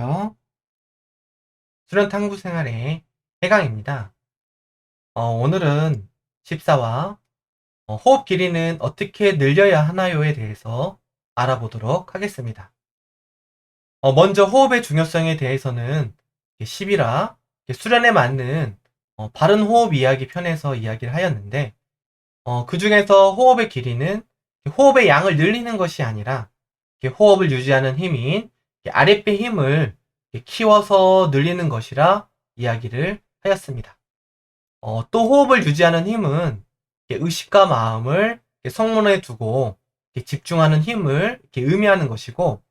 안녕하세요. 수련 탐구 생활의 해강입니다. 오늘은 14화 호흡 길이는 어떻게 늘려야 하나요에 대해서 알아보도록 하겠습니다. 먼저 호흡의 중요성에 대해서는 11화 수련에 맞는 바른 호흡 이야기 편에서 이야기를 하였는데 그 중에서 호흡의 길이는 호흡의 양을 늘리는 것이 아니라 호흡을 유지하는 힘인 아랫배 힘을 키워서 늘리는 것이라 이야기를 하였습니다. 또 호흡을 유지하는 힘은 의식과 마음을 성문에 두고 집중하는 힘을 의미하는 것이고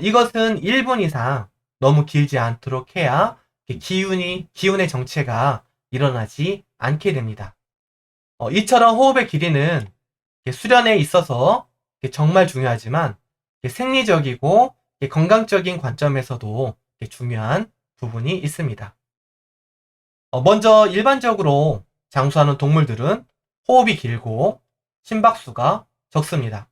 이것은 1분 이상 너무 길지 않도록 해야 기운의 정체가 일어나지 않게 됩니다. 이처럼 호흡의 길이는 수련에 있어서 정말 중요하지만 생리적이고 건강적인 관점에서도 중요한 부분이 있습니다. 먼저 일반적으로 장수하는 동물들은 호흡이 길고 심박수가 적습니다.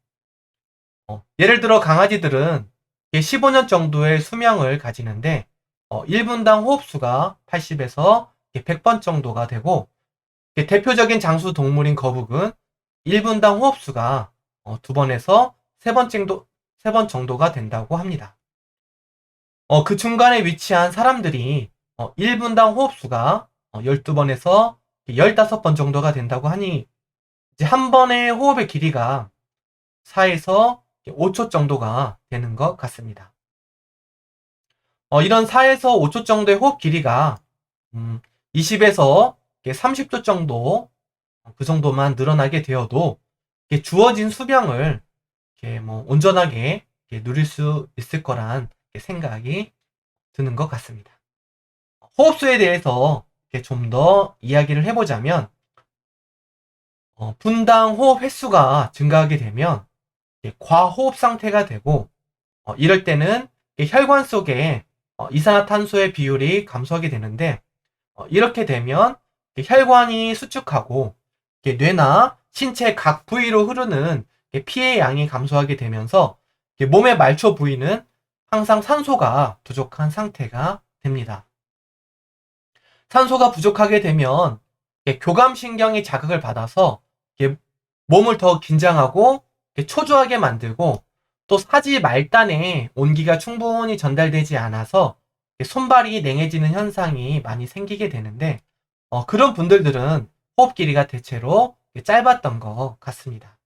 예를 들어 강아지들은 15년 정도의 수명을 가지는데 1분당 호흡수가 80에서 100번 정도가 되고 대표적인 장수 동물인 거북은 1분당 호흡수가 2번에서 3번 정도가 된다고 합니다. 그 중간에 위치한 사람들이 1분당 호흡수가 12번에서 15번 정도가 된다고 하니 이제 한 번의 호흡의 길이가 4에서 5초 정도가 되는 것 같습니다. 이런 4에서 5초 정도의 호흡 길이가 20에서 30초 정도 그 정도만 늘어나게 되어도 주어진 수명을 온전하게 누릴 수 있을 거란 생각이 드는 것 같습니다. 호흡수에 대해서 좀 더 이야기를 해보자면 분당 호흡 횟수가 증가하게 되면 과호흡 상태가 되고 이럴 때는 혈관 속에 이산화탄소의 비율이 감소하게 되는데 이렇게 되면 혈관이 수축하고 뇌나 신체 각 부위로 흐르는 피의 양이 감소하게 되면서 몸의 말초 부위는 항상 산소가 부족한 상태가 됩니다. 산소가 부족하게 되면 교감신경이 자극을 받아서 몸을 더 긴장하고 초조하게 만들고 또 사지 말단에 온기가 충분히 전달되지 않아서 손발이 냉해지는 현상이 많이 생기게 되는데 그런 분들은 호흡 길이가 대체로 짧았던 것 같습니다.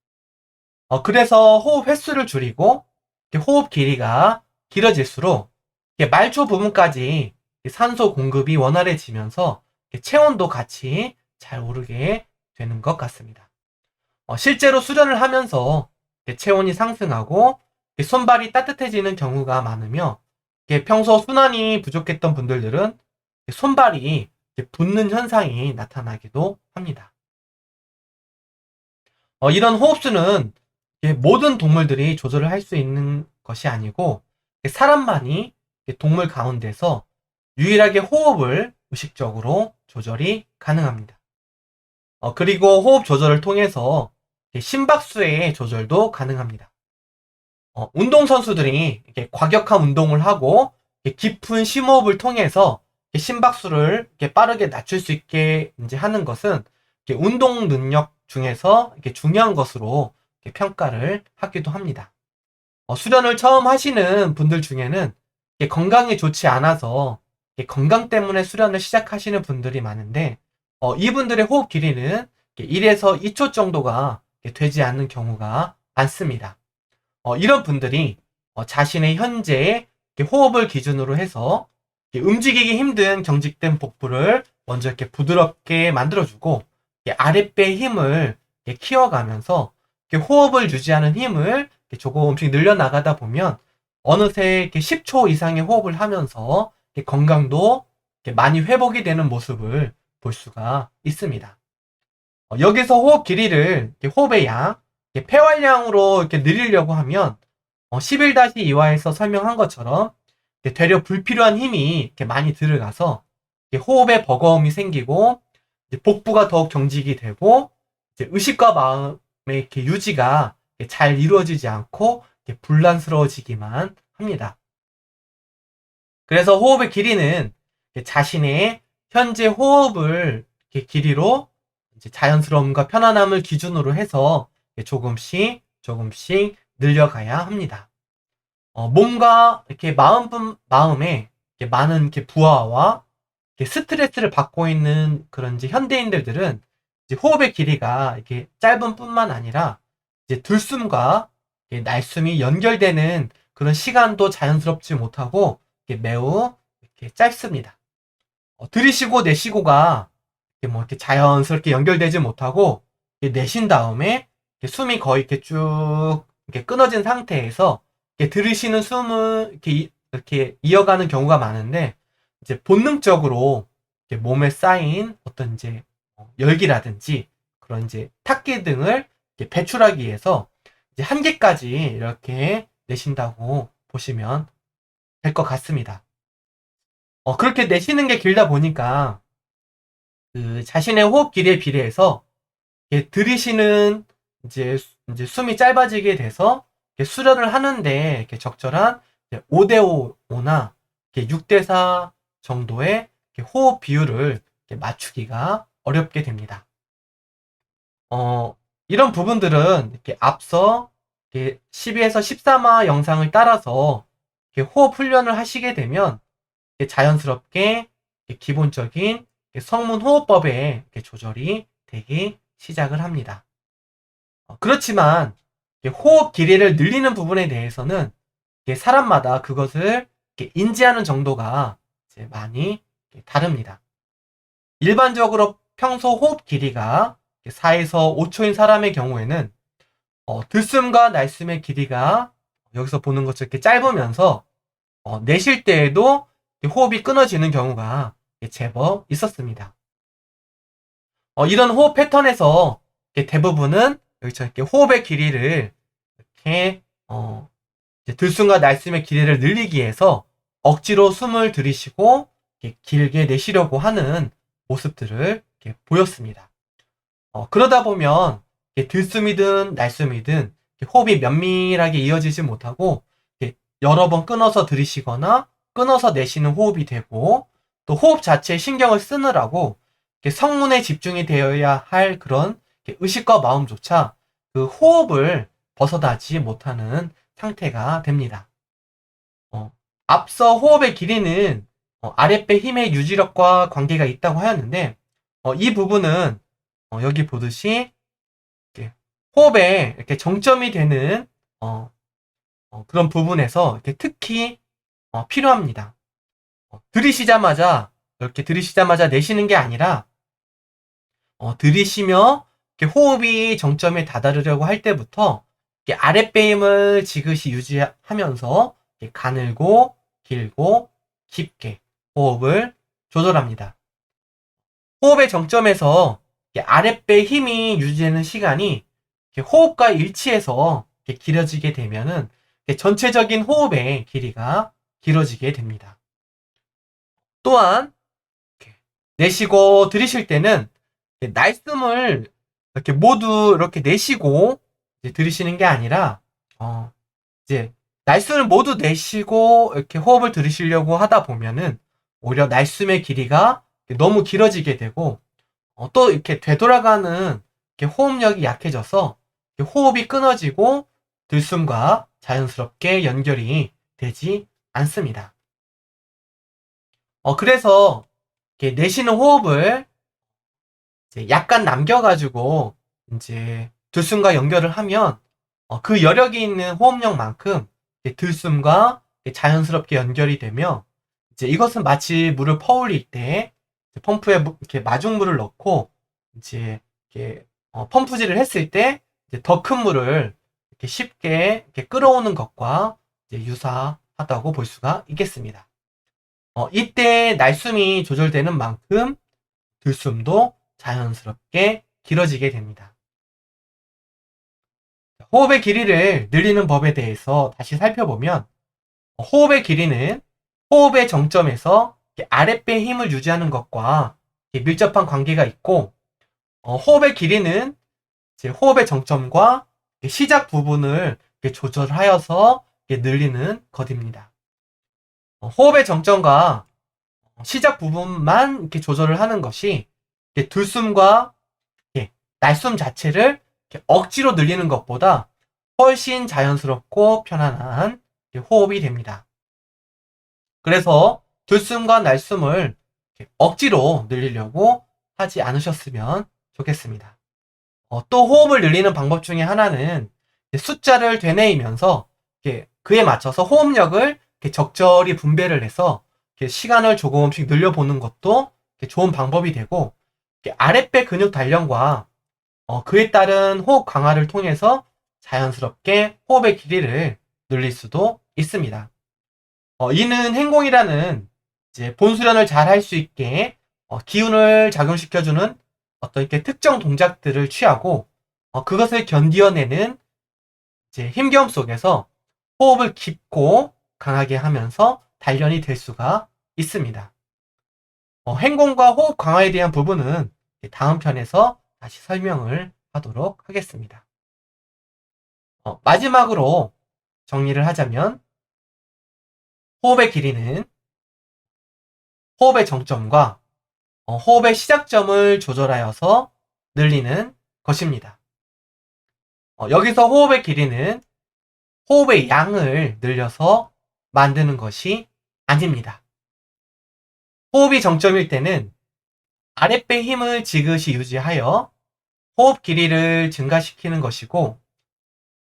그래서 호흡 횟수를 줄이고 호흡 길이가 길어질수록 말초 부분까지 산소 공급이 원활해지면서 체온도 같이 잘 오르게 되는 것 같습니다. 실제로 수련을 하면서 체온이 상승하고 손발이 따뜻해지는 경우가 많으며 평소 순환이 부족했던 분들은 손발이 붓는 현상이 나타나기도 합니다. 이런 호흡수는 모든 동물들이 조절을 할 수 있는 것이 아니고 사람만이 동물 가운데서 유일하게 호흡을 의식적으로 조절이 가능합니다. 그리고 호흡 조절을 통해서 심박수의 조절도 가능합니다. 운동선수들이 과격한 운동을 하고 깊은 심호흡을 통해서 심박수를 빠르게 낮출 수 있게 이제 하는 것은 운동 능력 중에서 중요한 것으로 평가를 하기도 합니다. 수련을 처음 하시는 분들 중에는 건강이 좋지 않아서 건강 때문에 수련을 시작하시는 분들이 많은데 이분들의 호흡 길이는 1에서 2초 정도가 되지 않는 경우가 많습니다. 이런 분들이 자신의 현재의 호흡을 기준으로 해서 움직이기 힘든 경직된 복부를 먼저 이렇게 부드럽게 만들어주고 아랫배의 힘을 키워가면서 호흡을 유지하는 힘을 조금씩 늘려나가다 보면 어느새 10초 이상의 호흡을 하면서 건강도 많이 회복이 되는 모습을 볼 수가 있습니다. 여기서 호흡 길이를 호흡의 양, 폐활량으로 이렇게 늘리려고 하면 11-2화에서 설명한 것처럼 되려 불필요한 힘이 이렇게 많이 들어가서 호흡에 버거움이 생기고 복부가 더욱 경직이 되고 의식과 마음의 이렇게 유지가 잘 이루어지지 않고 불란스러워지기만 합니다. 그래서 호흡의 길이는 자신의 현재 호흡을 길이로 이제 자연스러움과 편안함을 기준으로 해서 조금씩 조금씩 늘려가야 합니다. 몸과 이렇게 마음에 이렇게 많은 이렇게 부하와 이렇게 스트레스를 받고 있는 그런 이제 현대인들은 이제 호흡의 길이가 이렇게 짧은 뿐만 아니라 이제 들숨과 날숨이 연결되는 그런 시간도 자연스럽지 못하고 매우 이렇게 짧습니다. 들이쉬고 내쉬고가 이렇게 자연스럽게 연결되지 못하고 내쉰 다음에 숨이 거의 이렇게 쭉 이렇게 끊어진 상태에서 들이쉬는 숨을 이렇게 이어가는 경우가 많은데 이제 본능적으로 몸에 쌓인 어떤 이제 열기라든지 그런 이제 탁기 등을 배출하기 위해서 이제 한계까지 이렇게 내쉰다고 보시면 될 것 같습니다. 그렇게 내쉬는 게 길다 보니까 그 자신의 호흡 길이에 비례해서 들이쉬는 이제 숨이 짧아지게 돼서 수련을 하는데 이렇게 적절한 5대5나 6대4 정도의 호흡 비율을 맞추기가 어렵게 됩니다. 이런 부분들은 이렇게 앞서 12에서 13화 영상을 따라서 호흡 훈련을 하시게 되면 자연스럽게 기본적인 성문 호흡법에 조절이 되기 시작을 합니다. 그렇지만 호흡 길이를 늘리는 부분에 대해서는 사람마다 그것을 인지하는 정도가 많이 다릅니다. 일반적으로 평소 호흡 길이가 4에서 5초인 사람의 경우에는 들숨과 날숨의 길이가 여기서 보는 것처럼 이렇게 짧으면서 내쉴 때에도 호흡이 끊어지는 경우가 제법 있었습니다. 이런 호흡 패턴에서 대부분은 여기처럼 이렇게 호흡의 길이를 이렇게 들숨과 날숨의 길이를 늘리기 위해서 억지로 숨을 들이쉬고 길게 내쉬려고 하는 모습들을 보였습니다. 그러다 보면 들숨이든 날숨이든 호흡이 면밀하게 이어지지 못하고 여러 번 끊어서 들이쉬거나 끊어서 내쉬는 호흡이 되고 또 호흡 자체에 신경을 쓰느라고 성문에 집중이 되어야 할 그런 의식과 마음조차 그 호흡을 벗어나지 못하는 상태가 됩니다. 앞서 호흡의 길이는 아랫배 힘의 유지력과 관계가 있다고 하였는데 이 부분은 여기 보듯이 호흡에 이렇게 정점이 되는 그런 부분에서 이렇게 특히 필요합니다. 들이쉬자마자 이렇게 들이쉬자마자 내쉬는 게 아니라 들이쉬며 이렇게 호흡이 정점에 다다르려고 할 때부터 이렇게 아랫배 힘을 지그시 유지하면서 가늘고 길고 깊게 호흡을 조절합니다. 호흡의 정점에서 아랫배 힘이 유지되는 시간이 호흡과 일치해서 길어지게 되면은 전체적인 호흡의 길이가 길어지게 됩니다. 또한 내쉬고 들이쉴 때는 날숨을 이렇게 모두 이렇게 내쉬고 들이쉬는 게 아니라 이제 날숨을 모두 내쉬고 이렇게 호흡을 들이쉬려고 하다 보면은 오히려 날숨의 길이가 너무 길어지게 되고 또 이렇게 되돌아가는 이렇게 호흡력이 약해져서 호흡이 끊어지고 들숨과 자연스럽게 연결이 되지 않습니다. 그래서 이렇게 내쉬는 호흡을 이제 약간 남겨가지고 이제 들숨과 연결을 하면 그 여력이 있는 호흡력만큼 들숨과 자연스럽게 연결이 되며 이제 이것은 마치 물을 퍼올릴 때 펌프에 이렇게 마중물을 넣고 이제 이렇게 펌프질을 했을 때 더 큰 물을 이렇게 쉽게 이렇게 끌어오는 것과 이제 유사하다고 볼 수가 있겠습니다. 이때 날숨이 조절되는 만큼 들숨도 자연스럽게 길어지게 됩니다. 호흡의 길이를 늘리는 법에 대해서 다시 살펴보면 호흡의 길이는 호흡의 정점에서 아랫배의 힘을 유지하는 것과 밀접한 관계가 있고 호흡의 길이는 호흡의 정점과 시작 부분을 조절하여서 늘리는 것입니다. 호흡의 정점과 시작 부분만 이렇게 조절을 하는 것이 이렇게 들숨과 이렇게 날숨 자체를 이렇게 억지로 늘리는 것보다 훨씬 자연스럽고 편안한 호흡이 됩니다. 그래서 들숨과 날숨을 억지로 늘리려고 하지 않으셨으면 좋겠습니다. 또 호흡을 늘리는 방법 중에 하나는 숫자를 되뇌이면서 그에 맞춰서 호흡력을 적절히 분배를 해서 시간을 조금씩 늘려보는 것도 좋은 방법이 되고, 아랫배 근육 단련과 그에 따른 호흡 강화를 통해서 자연스럽게 호흡의 길이를 늘릴 수도 있습니다. 이는 행공이라는 이제 본수련을 잘 할 수 있게 기운을 작용시켜주는 어떤 이렇게 특정 동작들을 취하고 그것을 견디어내는 이제 힘겨움 속에서 호흡을 깊고 강하게 하면서 단련이 될 수가 있습니다. 행공과 호흡 강화에 대한 부분은 다음 편에서 다시 설명을 하도록 하겠습니다. 마지막으로 정리를 하자면 호흡의 길이는 호흡의 정점과 호흡의 시작점을 조절하여서 늘리는 것입니다. 여기서 호흡의 길이는 호흡의 양을 늘려서 만드는 것이 아닙니다. 호흡이 정점일 때는 아랫배 힘을 지그시 유지하여 호흡 길이를 증가시키는 것이고,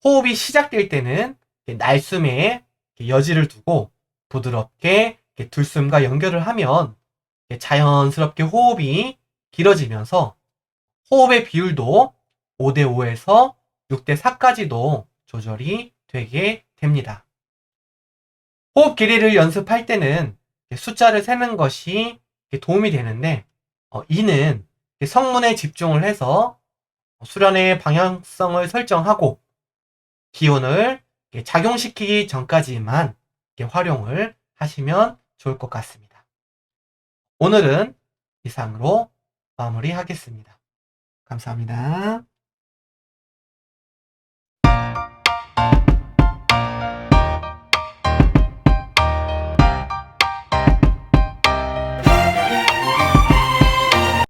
호흡이 시작될 때는 날숨에 여지를 두고 부드럽게 들숨과 연결을 하면 자연스럽게 호흡이 길어지면서 호흡의 비율도 5대5에서 6대4까지도 조절이 되게 됩니다. 호흡 길이를 연습할 때는 숫자를 세는 것이 도움이 되는데, 이는 성문에 집중을 해서 수련의 방향성을 설정하고 기운을 작용시키기 전까지만 활용을 하시면 좋을 것 같습니다. 오늘은 이상으로 마무리하겠습니다. 감사합니다.